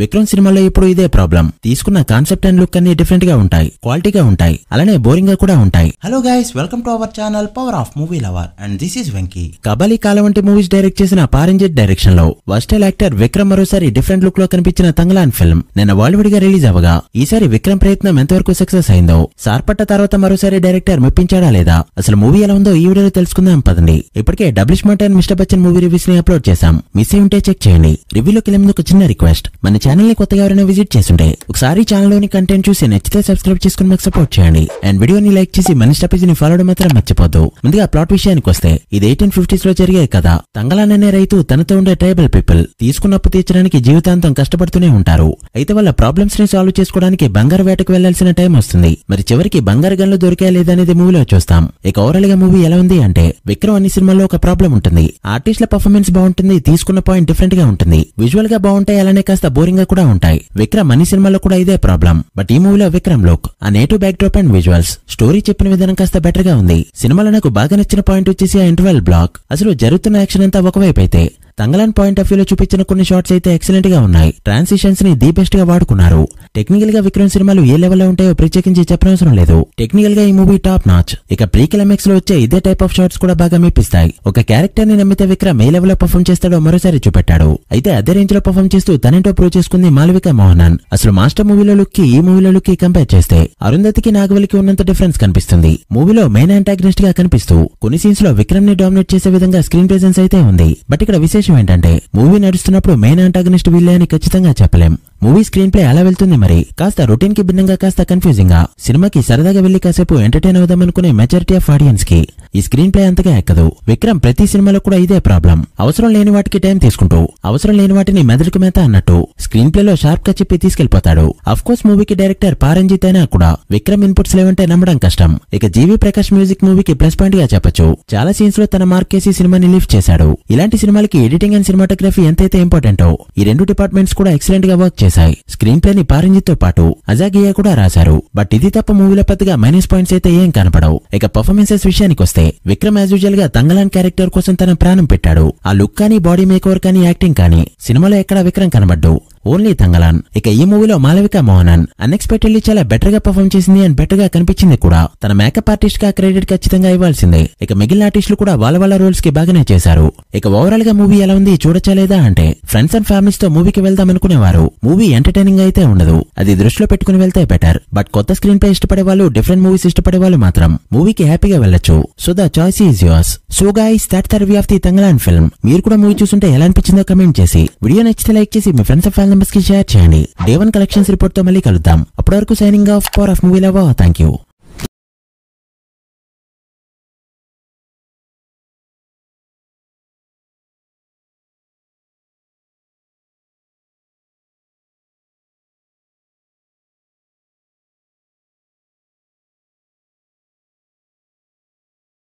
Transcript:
విక్రమ్ సినిమాలో ఇప్పుడు ఇదే ప్రాబ్లం. తీసుకున్న కాన్సెప్ట్ అండ్ లుక్ అన్ని డిఫరెంట్ గా ఉంటాయి, క్వాలిటీగా ఉంటాయి, అలానే బోరింగ్ గా కూడా ఉంటాయి. Hello guys, welcome to our channel power of movie lover and this is Venky. Kabali కాలం వంటి మూవీస్ డైరెక్ట్ చేసిన పారంజిత్ డైరెక్షన్ లో వర్స్టైల్ యాక్టర్ విక్రమ్ మరోసారి డిఫరెంట్ లుక్ లో కనిపించిన తంగలాన్ ఫిల్మ్ నిన్న వరల్డ్ గా రిలీజ్ అవగా ఈసారి విక్రమ్ ప్రయత్నం ఎంతవరకు సక్సెస్ అయిందో, సార్పట్ట తర్వాత మరోసారి డైరెక్టర్ మెప్పించాడా లేదా, అసలు మూవీ ఎలా ఉందో ఈ వీడియోలో తెలుసుకుందాం పదండి. ఇప్పటికే double smart and mister Bachchan movie reviews ని అప్లోడ్ చేశాం, మిస్ అయి ఉంటే చెక్ చేయండి. రివ్యూలోకి వెళ్ళే ముందు ఒక చిన్న రిక్వెస్ట్, మన ఛానల్ ని కొత్తగా ఎవరైనా విజిట్ చేస్తుంటే ఒకసారి ఛానల్ లోని కంటెంట్ చూసి నచ్చితే సబ్స్క్రైబ్ చేసుకుని మాకు సపోర్ట్ చేయండి అండ్ వీడియోని లైక్ చేసి మన స్టాపేజ్ ని ఫాలో మాత్రం మర్చిపోద్దు. ముందుగా ప్లాట్ విషయానికి వస్తే ఇది 1850s లో జరిగే కథ. తంగలాన్ అనే రైతు తనతో ఉండే ట్రైబల్ పీపుల్ తీసుకున్న అప్పు తీర్చడానికి జీవితాంతం కష్టపడుతూనే ఉంటారు. అయితే వాళ్ళ ప్రాబ్లమ్స్ ని సాల్వ్ చేసుకోవడానికి బంగారు వేటకు వెళ్లాల్సిన టైం వస్తుంది. మరి చివరికి బంగారు గన్లు దొరికాయా లేదనేది మూవీలో చూస్తాం. ఇక ఓవరాల్ గా మూవీ ఎలా ఉంది అంటే, విక్రమ్ అన్ని సినిమాల్లో ఒక ప్రాబ్లం ఉంటుంది. ఆర్టిస్టుల పర్ఫార్మెన్స్ బాగుంటుంది, తీసుకున్న పాయింట్ డిఫరెంట్ గా ఉంటుంది, విజువల్ గా బాగుంటాయి, అలానే కాస్త బోరింగ్ గా కూడా ఉంటాయి. విక్రమ్ అన్ని సినిమాల్లో కూడా ఇదే ప్రాబ్లం. బట్ ఈ మూవీలో విక్రమ్ లుక్, ఆ native back drop and visuals, story చెప్పిన విధానం కాస్త బెటర్ గా ఉంది. సినిమాలో నాకు బాగా నచ్చిన పాయింట్ వచ్చేసి ఆ ఇంటర్వెల్ బ్లాక్. అసలు జరుగుతున్న యాక్షన్ అంతా ఒకవైపు అయితే తంగలాన్ పాయింట్ ఆఫ్ వ్యూలో చూపించిన కొన్ని షాట్స్ అయితే ఎక్సలెంట్ గా ఉన్నాయి. ట్రాన్సిషన్స్ ని ది బెస్ట్ గా వాడుకున్నారు. టెక్నికల్ గా విక్రమ్ సినిమాలు ఏ లెవెల్లో ఉంటాయో ప్రత్యేకించి చెప్పనవసరం లేదు. టెక్నికల్ గా ఈ మూవీ టాప్ నాచ్. ఇక ప్రీ క్లైమాక్స్ లో వచ్చే ఇదే టైప్ ఆఫ్ షాట్స్ కూడా బాగా మెప్పిస్తాయి. ఒక క్యారెక్టర్ ని నమ్మితే విక్రమ్ ఏ లెవెల్లో పర్ఫార్మ్ చేస్తాడో మరోసారి చూపెట్టాడు. అయితే అదే రేంజ్ లో పర్ఫార్మ్ చేస్తూ తనేంటో ప్రూవ్ చేసుకుంది మాలవిక మోహనన్. అసలు మాస్టర్ మూవీలో లుక్ కి ఈ మూవీలో లుక్ కి కంపేర్ చేస్తే అరుంధతికి నాగవల్లికి ఉన్నంత డిఫరెన్స్ కనిపిస్తుంది. మూవీలో మెయిన్ యాంటాగనిస్ట్ గా కనిపిస్తూ కొన్ని సీన్స్ లో విక్రమ్ ని డామినేట్ చేసే విధంగా స్క్రీన్ ప్రెజెన్స్ అయితే ఉంది. బట్ ఇక్కడ విశేషం ఏంటంటే, మూవీ నడుస్తున్నప్పుడు మెయిన్ యాంటాగనిస్ట్ వీళ్ళే అని ఖచ్చితంగా చెప్పలేం. మూవీ స్క్రీన్ ప్లే అలా వెళ్తుంది. మరి కాస్త రొటీన్ కి భిన్నంగా కాస్త కన్ఫ్యూజింగ్ గా సినిమాకి సరదాగా వెళ్లి కాసేపు ఎంటర్టైన్ అవుదాం అనుకునే మెజారిటీ ఆఫ్ ఆడియన్స్ కి ఈ స్క్రీన్ ప్లే అంతగా ఎక్కదు. విక్రమ్ ప్రతి సినిమాలో కూడా ఇదే ప్రాబ్లం. అవసరం లేని వాటికి టైం తీసుకుంటూ అవసరం లేని వాటిని మెదడుకు మేత అన్నట్టు స్క్రీన్ ప్లే లో షార్ప్ గా చెప్పి తీసుకెళ్లిపోతాడు. అఫ్ కోర్స్ మూవీకి డైరెక్టర్ పారంజిత్ అయినా కూడా విక్రమ్ ఇన్పుట్స్ లేవంటే నమ్మడం కష్టం. ఇక జీవి ప్రకాష్ మ్యూజిక్ మూవీకి ప్లస్ పాయింట్ గా చెప్పొచ్చు. చాలా సీన్స్ లో తన మార్కేసి సినిమాని లిఫ్ట్ చేశాడు. ఇలాంటి సినిమాలకి ఎడిటింగ్ అండ్ సినిమాటోగ్రఫీ ఎంతైతే ఇంపార్టెంటో ఈ రెండు డిపార్ట్మెంట్స్ కూడా ఎక్సలెంట్ గా వర్క్ చేశాయి. స్క్రీన్ ప్లే ని పారంజిత్ తో పాటు అజాగియా కూడా రాశారు. బట్ ఇది తప్ప మూవీలో పెద్దగా మైనస్ పాయింట్స్ అయితే ఏం కనపడవు. ఇక పర్ఫార్మెన్సెస్ విషయానికి వస్తే విక్రమ్ యాజ్ యూజువల్ గా తంగలాన్ క్యారెక్టర్ కోసం తన ప్రాణం పెట్టాడు. ఆ లుక్ కానీ, బాడీ మేకోవర్ కానీ, యాక్టింగ్ కానీ సినిమాలో ఎక్కడా విక్రమ్ కనబడ్డు, ఓన్లీ తంగలాన్. ఇక ఈ మూవీలో మాలవిక మోహనన్ అన్ఎక్స్పెక్టెడ్లీ చాలా బెటర్ గా పర్ఫార్మ్ చేసింది అండ్ బెటర్ గా కనిపించింది కూడా. తన మేకప్ ఆర్టిస్ట్ గా క్రెడిట్ ఖచ్చితంగా ఇవ్వాల్సిందే. ఇక మిగిలిన ఆర్టిస్టులు కూడా వాళ్ళ రోల్స్ కి బాగానే చేశారు. ఇక ఓవరాల్ గా మూవీ ఎలా ఉంది, చూడచ్చలేదా అంటే, ఫ్రెండ్స్ అండ్ ఫ్యామిలీస్ తో మూవీకి వెళ్దాం అనుకునేవారు మూవీ ఎంటర్టైనింగ్ అయితే ఉండదు. అది దృష్టిలో పెట్టుకుని వెళ్తే బెటర్. బట్ కొత్త స్క్రీన్ ప్లే ఇష్టపడే వాళ్ళు, డిఫరెంట్ మూవీస్ ఇష్టపడే వాళ్ళు మాత్రం మూవీకి హ్యాపీగా వెళ్ళొచ్చు. So the choice is yours. So guys, that's the review of the Thangalaan film. మీరు కూడా మూవీ చూస్తుంటే ఎలా అనిపించిందో కమెంట్ చేసి, వీడియో నచ్చితే లైక్ చేసి మీ ఫ్రెండ్స్ అండ్ ఫ్యామిలీ మెంబర్స్ కి షేర్ చేయండి. Day 1 కలెక్షన్స్ రిపోర్ట్ తో మళ్ళీ కలుద్దాం. అప్పటి వరకు signing off, power of movie lover. Thank you.